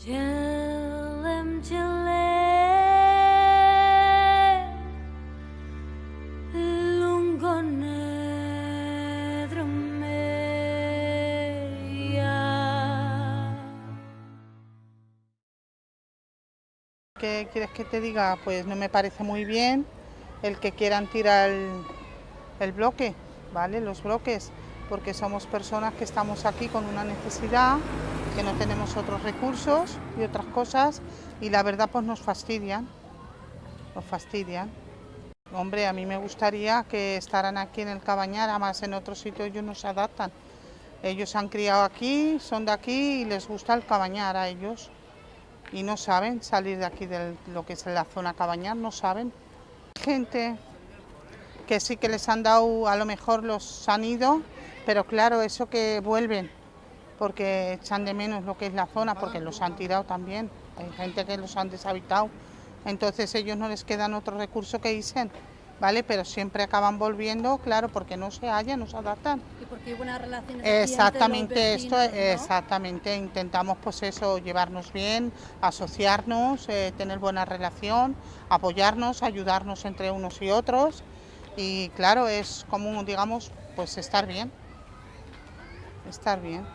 ¿Qué quieres que te diga? Pues no me parece muy bien el que quieran tirar el bloque, ¿vale? Los bloques, porque somos personas que estamos aquí con una necesidad, que no tenemos otros recursos y otras cosas, y la verdad pues nos fastidian. Hombre, a mí me gustaría que estaran aquí en el Cabañar, además en otros sitios ellos no se adaptan. Ellos se han criado aquí, son de aquí y les gusta el Cabañar a ellos. Y no saben salir de aquí de lo que es la zona Cabañar, no saben. Gente que sí que les han dado, a lo mejor los han ido, pero claro, eso que vuelven, porque echan de menos lo que es la zona, porque los han tirado también. Hay gente que los han deshabitado, entonces ellos no les quedan otro recurso que irse, ¿vale? Pero siempre acaban volviendo, claro, porque no se hallan, no se adaptan. Y porque hay buenas relaciones Exactamente entre los vecinos, esto, ¿no? exactamente, intentamos pues eso, llevarnos bien, asociarnos, tener buena relación, apoyarnos, ayudarnos entre unos y otros y claro, es como digamos, pues estar bien, estar bien.